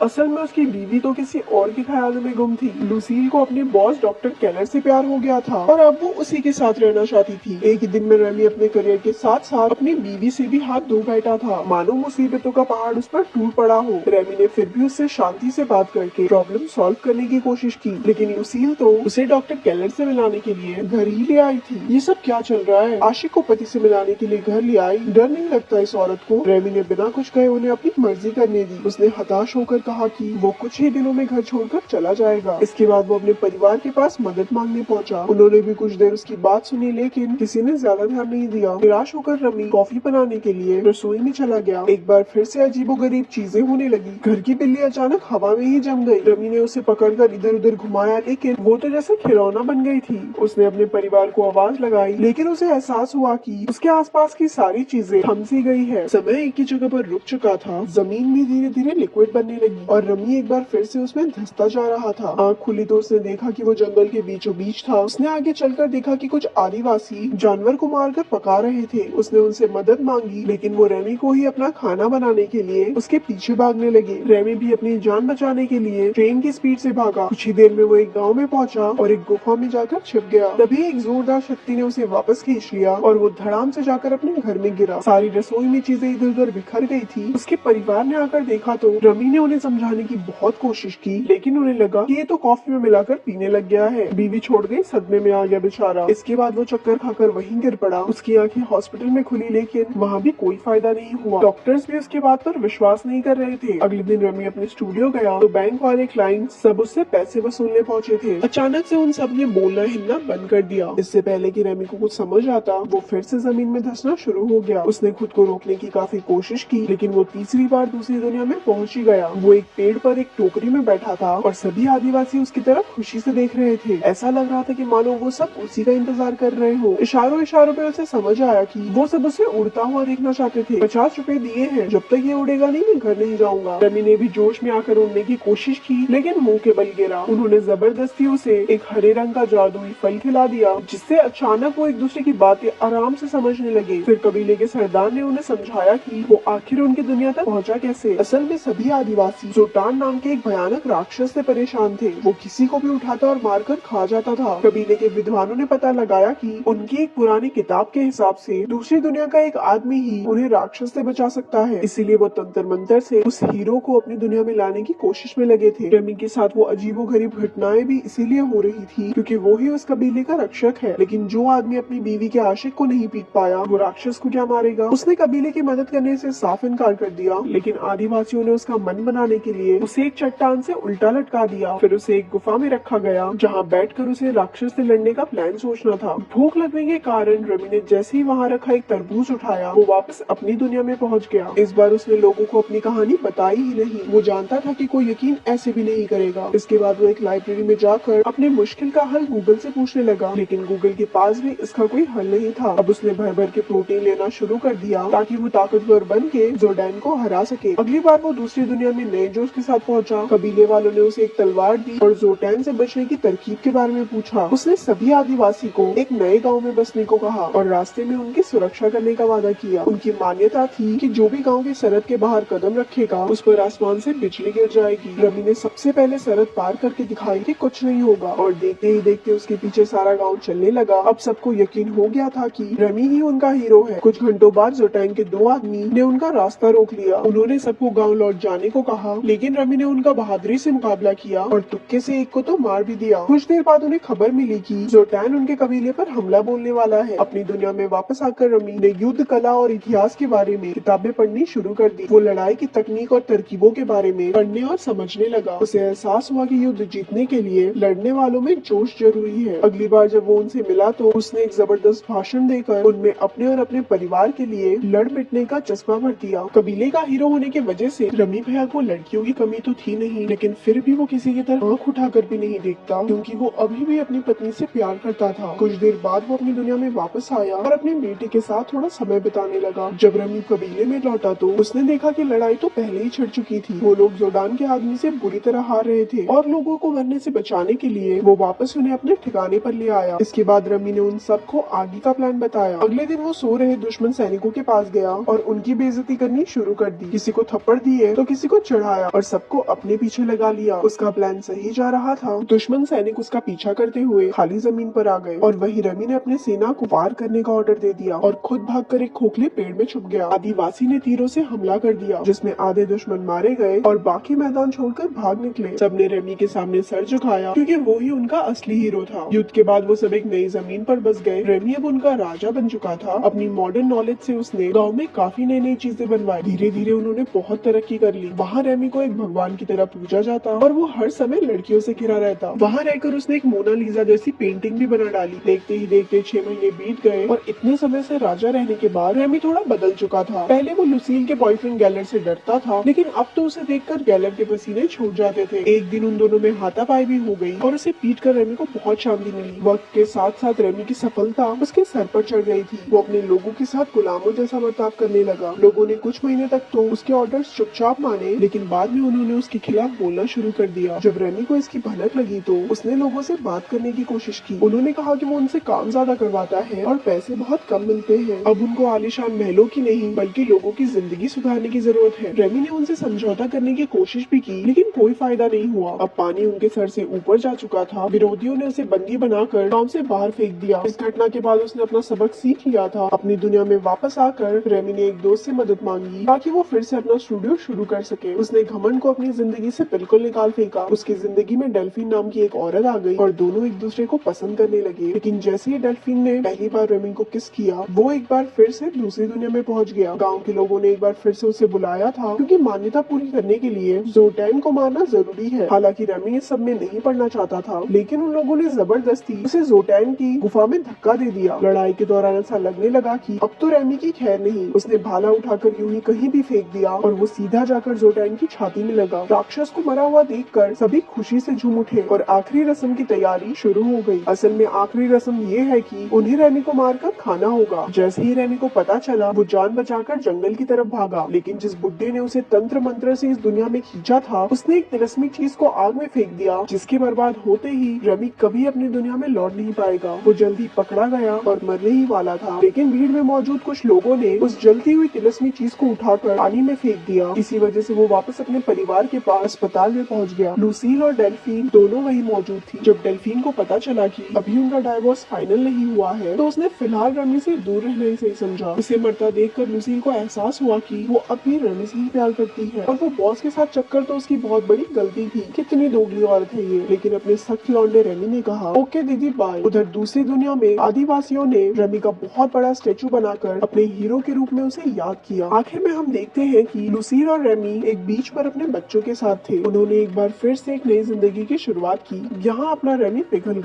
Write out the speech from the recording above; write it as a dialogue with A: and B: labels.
A: असल में उसकी बीवी तो किसी और के ख्यालों में गुम थी। लुसील को अपने बॉस डॉक्टर केलर से प्यार हो गया था और अब वो उसी के साथ रहना चाहती थी। एक ही दिन में रेमी अपने करियर के साथ साथ अपनी बीवी से भी हाथ धो बैठा था, मानो मुसीबतों का पहाड़ उस पर टूट पड़ा हो। रेमी ने फिर भी उससे शांति से बात करके प्रॉब्लम सॉल्व करने की कोशिश की, लेकिन लुसील तो उसे डॉक्टर केलर से मिलाने के लिए घर ही ले आई थी। ये सब क्या चल रहा है? आशिक को पति से मिलाने के लिए घर ले आई, डर नहीं लगता इस औरत को? रेमी ने बिना कुछ कहे उन्हें अपनी मर्जी करने दी। उसने हताश होकर कहा कि वो कुछ ही दिनों में घर छोड़कर चला जाएगा। इसके बाद वो अपने परिवार के पास मदद मांगने पहुंचा। उन्होंने भी कुछ देर उसकी बात सुनी, लेकिन किसी ने ज्यादा ध्यान नहीं दिया। निराश होकर रमी कॉफी बनाने के लिए रसोई में चला गया। एक बार फिर से अजीबोगरीब चीजें होने लगी। घर की बिल्ली अचानक हवा में ही जम गई। रमी ने उसे पकड़कर इधर उधर घुमाया, लेकिन वो तो जैसे खिलौना बन गई थी। उसने अपने परिवार को आवाज लगाई, लेकिन उसे एहसास हुआ कि उसके आसपास की सारी चीजें थम सी गई है। समय एक ही जगह पर रुक चुका था। जमीन भी धीरे धीरे लिक्विड बनने लगी और रमी एक बार फिर से उसमें धंसता जा रहा था। आँख खुली तो उसने देखा कि वो जंगल के बीचों बीच था। उसने आगे चलकर देखा कि कुछ आदिवासी जानवर को मारकर पका रहे थे। उसने उनसे मदद मांगी, लेकिन वो रेमी को ही अपना खाना बनाने के लिए उसके पीछे भागने लगे। रेमी भी अपनी जान बचाने के लिए ट्रेन की स्पीड से भागा। कुछ ही देर में वो एक गाँव में पहुंचा और एक गुफा में जाकर छिप गया। तभी एक जोरदार शक्ति ने उसे वापस खींच लिया और वो धड़ाम से जाकर अपने घर में गिरा। सारी रसोई में चीजें इधर उधर बिखर गई थी। उसके परिवार ने आकर देखा तो रमी ने उन्हें समझाने की बहुत कोशिश की, लेकिन उन्हें लगा कि ये तो कॉफी में मिलाकर पीने लग गया है। बीवी छोड़ गई, सदमे में आ गया बेचारा। इसके बाद वो चक्कर खाकर वहीं गिर पड़ा। उसकी आंखें हॉस्पिटल में खुली, लेकिन वहाँ भी कोई फायदा नहीं हुआ। डॉक्टर्स भी उसके बात पर विश्वास नहीं कर रहे थे। अगले दिन रमी अपने स्टूडियो गया तो बैंक वाले क्लाइंट सब उससे पैसे वसूलने पहुंचे थे। अचानक से उन सब ने बोलना हिलना बंद कर दिया। इससे पहले कि रमी को कुछ समझ आता, वो फिर से जमीन में धंसना शुरू हो गया। उसने खुद को रोकने की काफी कोशिश की, लेकिन वो तीसरी बार दूसरी दुनिया में पहुंच ही गया। वो एक पेड़ पर एक टोकरी में बैठा था और सभी आदिवासी उसकी तरफ खुशी से देख रहे थे। ऐसा लग रहा था कि मानो वो सब उसी का इंतजार कर रहे हो। इशारों इशारों पे उसे समझ आया कि वो सब उसे उड़ता हुआ देखना चाहते थे। 50 रुपए दिए हैं, जब तक ये उड़ेगा नहीं मैं घर नहीं जाऊंगा। रमी ने भी जोश में आकर उड़ने की कोशिश की, लेकिन मुंह के बल गिरा। उन्होंने जबरदस्ती उसे एक हरे रंग का जादुई फल खिला दिया, जिससे अचानक वो एक दूसरे की बातें आराम से समझने लगे। फिर कबीले के सरदार ने उन्हें समझाया कि वो आखिर उनकी दुनिया तक पहुंचा कैसे। असल में सभी आदिवासी जोटान नाम के एक भयानक राक्षस से परेशान थे। वो किसी को भी उठाता और मारकर खा जाता था। कबीले के विद्वानों ने पता लगाया कि उनकी एक पुरानी किताब के हिसाब से दूसरी दुनिया का एक आदमी ही उन्हें राक्षस से बचा सकता है। इसीलिए वो तंत्र मंत्र से उस हीरो को अपनी दुनिया में लाने की कोशिश में लगे थे। रमी के साथ वो अजीबोगरीब घटनाएं भी इसीलिए हो रही थी क्योंकि वो ही उस कबीले का रक्षक है। लेकिन जो आदमी अपनी बीवी के आशिक को नहीं पीट पाया, वो राक्षस को क्या मारेगा? उसने कबीले की मदद करने से साफ इनकार कर दिया, लेकिन आदिवासियों ने उसका मन बनाने के लिए उसे एक चट्टान से उल्टा लटका दिया। फिर उसे एक गुफा में रखा गया, जहाँ बैठकर उसे राक्षस से लड़ने का प्लान सोचना था। भूख लगने के कारण रमी ने जैसे ही वहाँ रखा एक तरबूज उठाया, वो वापस अपनी दुनिया में पहुँच गया। इस बार उसने लोगों को अपनी कहानी बताई ही नहीं। वो जानता था कि कोई यकीन ऐसे भी नहीं करेगा। इसके बाद वो एक लाइब्रेरी में जाकर अपने मुश्किल का हल गूगल से पूछने लगा, लेकिन गूगल के पास भी इसका कोई हल नहीं था। अब उसने भर भर के प्रोटीन लेना शुरू कर दिया ताकि वो ताकतवर बन के जोर्डैन को हरा सके। अगली बार वो दूसरी दुनिया में नए जोश के साथ पहुंचा। कबीले वालों ने उसे एक तलवार दी और जोर्डैन से बचने की तरकीब के बारे में पूछा। उसने सभी आदिवासी को एक नए गांव में बसने को कहा और रास्ते में उनकी सुरक्षा करने का वादा किया। उनकी मान्यता थी कि जो भी गांव की सरहद के बाहर कदम रखेगा, उस पर आसमान से बिजली गिर जाएगी। रमी ने सबसे पहले सरहद पार करके दिखाई कि कुछ नहीं होगा और देखते ही देखते उसके पीछे सारा गाँव चलने लगा। अब सबको यकीन हो गया था कि रमी ही उनका हीरो है। कुछ घंटों बाद जोर्डैन के दो आदमी ने उनका रास्ता रोक लिया। उन्होंने सबको गांव लौट जाने को कहा, लेकिन रमी ने उनका बहादुरी से मुकाबला किया और तुक्के से एक को तो मार भी दिया। कुछ देर बाद उन्हें खबर मिली कि जोर्डैन उनके कबीले पर हमला बोलने वाला है। अपनी दुनिया में वापस आकर रमी ने युद्ध कला और इतिहास के बारे में किताबें पढ़नी शुरू कर दी। वो लड़ाई की तकनीक और तरकीबों के बारे में पढ़ने और समझने लगा। उसे एहसास हुआ कि युद्ध जीतने के लिए लड़ने वालों में जोश जरूरी है। अगली बार जब वो उनसे मिला तो उसने एक जबरदस्त भाषण देकर उनमें अपने और अपने परिवार के लिए लड़ मिटने का जज्बा भर दिया। कबीले का हीरो होने की वजह से रमी भैया को लड़कियों की कमी तो थी नहीं, लेकिन फिर भी वो किसी की तरफ आंख उठाकर भी नहीं देखता, क्योंकि वो अभी भी अपनी पत्नी से प्यार करता था। कुछ देर बाद वो अपनी दुनिया में वापस आया और अपने बेटे के साथ थोड़ा समय बिताने लगा। जब रमी कबीले में लौटा तो उसने देखा कि लड़ाई तो पहले ही छिड़ चुकी थी। वो लोग जोर्डान के आदमी से बुरी तरह हार रहे थे और लोगों को मरने से बचाने के लिए वो वापस उन्हें अपने ठिकाने पर ले आया। इसके बाद रमी ने उन सबको आगे का प्लान बताया। अगले दिन वो सो रहे दुश्मन सैनिकों के पास गया और उनकी बेइज्जती करनी शुरू कर दी। किसी को थप्पड़ दिए तो किसी को चढ़ा बढ़ाया और सबको अपने पीछे लगा लिया। उसका प्लान सही जा रहा था। दुश्मन सैनिक उसका पीछा करते हुए खाली जमीन पर आ गए और वहीं रवि ने अपने सेना को वार करने का ऑर्डर दे दिया और खुद भागकर एक खोखले पेड़ में छुप गया। आदिवासी ने तीरों से हमला कर दिया जिसमें आधे दुश्मन मारे गए और बाकी मैदान छोड़कर भाग निकले। सबने रवि के सामने सर झुकाया क्योंकि वो ही उनका असली हीरो था। युद्ध के बाद वो सब एक नई जमीन पर बस गए। रवि अब उनका राजा बन चुका था। अपनी मॉडर्न नॉलेज से उसने गाँव में काफी नई नई चीजें बनवाई। धीरे धीरे उन्होंने बहुत तरक्की कर ली। वहाँ रवि को एक भगवान की तरह पूजा जाता और वो हर समय लड़कियों से घिरा रहता। वहाँ रहकर उसने एक मोनालिसा जैसी पेंटिंग भी बना डाली। देखते ही देखते 6 महीने बीत गए और इतने समय से राजा रहने के बाद रेमी थोड़ा बदल चुका था। पहले वो लुसील के बॉयफ्रेंड गैलर से डरता था, लेकिन अब तो उसे देखकर गैलर के पसीने छूट जाते थे। एक दिन उन दोनों में हाथापाई भी हो गई और उसे पीट कर रेमी को बहुत शांति मिली। वक्त के साथ साथ रेमी की सफलता उसके सर पर चढ़ गई थी। वो अपने लोगों के साथ गुलामों जैसा बर्ताव करने लगा। लोगों ने कुछ महीने तक तो उसके ऑर्डर्स चुपचाप माने, लेकिन बाद में उन्होंने उसके खिलाफ बोलना शुरू कर दिया। जब रेमी को इसकी भनक लगी तो उसने लोगों से बात करने की कोशिश की। उन्होंने कहा कि वो उनसे काम ज्यादा करवाता है और पैसे बहुत कम मिलते हैं। अब उनको आलीशान महलों की नहीं बल्कि लोगों की जिंदगी सुधारने की जरूरत है। रेमी ने उनसे समझौता करने की कोशिश भी की, लेकिन कोई फायदा नहीं हुआ। अब पानी उनके सर से ऊपर जा चुका था। विरोधियों ने उसे बंदी बनाकर गांव से बाहर फेंक दिया। इस घटना के बाद उसने अपना सबक सीख लिया था। अपनी दुनिया में वापस आकर रेमी ने एक दोस्त से मदद मांगी ताकि वो फिर से अपना स्टूडियो शुरू कर सके। उसने घमंड को अपनी जिंदगी से बिल्कुल निकाल फेंका। उसकी जिंदगी में डेल्फिन नाम की एक औरत आ गई और दोनों एक दूसरे को पसंद करने लगे। लेकिन जैसे ही डेल्फिन ने पहली बार रेमी को किस किया, वो एक बार फिर से दूसरी दुनिया में पहुंच गया। गांव के लोगों ने एक बार फिर से उसे बुलाया था क्योंकि मान्यता पूरी करने के लिए जोटैन को मारना जरूरी है। हालांकि रेमी इस सब में नहीं पड़ना चाहता था, लेकिन उन लोगों ने जबरदस्ती उसे जोटैन की गुफा में धक्का दे दिया। लड़ाई के दौरान ऐसा लगने लगा कि अब तो रेमी की खैर नहीं। उसने भाला उठाकर यूं ही कहीं भी फेंक दिया और वो सीधा जाकर जोटैन की छाती में लगा। राक्षस को मरा हुआ देखकर सभी खुशी से झूम उठे और आखिरी रस्म की तैयारी शुरू हो गई। असल में आखिरी रस्म ये है कि उन्हें रेमी को मारकर खाना होगा। जैसे ही रेमी को पता चला, वो जान बचाकर जंगल की तरफ भागा। लेकिन जिस बुड्ढे ने उसे तंत्र मंत्र से इस दुनिया में खींचा था, उसने एक तिलस्मी चीज को आग में फेंक दिया, जिसके बर्बाद होते ही रेमी कभी अपनी दुनिया में लौट नहीं पाएगा। वो जल्दी पकड़ा गया और मरने ही वाला था, लेकिन भीड़ में मौजूद कुछ लोगों ने उस जलती हुई तिलस्मी चीज को उठाकर पानी में फेंक दिया। इसी वजह से वो वापस अपने परिवार के पास अस्पताल में पहुंच गया। लुसील और डेल्फिन दोनों वहीं मौजूद थी। जब डेल्फिन को पता चला कि अभी उनका डाइवोर्स फाइनल नहीं हुआ है, तो उसने फिलहाल रेमी से दूर रहना ही सही समझा। उसे मरता देखकर लुसील को एहसास हुआ कि वो अब भी रेमी से ही प्यार करती है और वो बॉस के साथ चक्कर तो उसकी बहुत बड़ी गलती थी। कितनी दोगली औरत है ये। लेकिन अपने सख्त लौंडे रेमी ने कहा, ओके दीदी बाय। उधर दूसरी दुनिया में आदिवासियों ने रेमी का बहुत बड़ा स्टेचू बनाकर अपने हीरो के रूप में उसे याद किया। आखिर में हम देखते हैं कि लुसील और रेमी एक बीच पर अपने बच्चों के साथ थे। उन्होंने एक बार फिर से एक नई जिंदगी की शुरुआत की। यहाँ अपना रेमी पिघल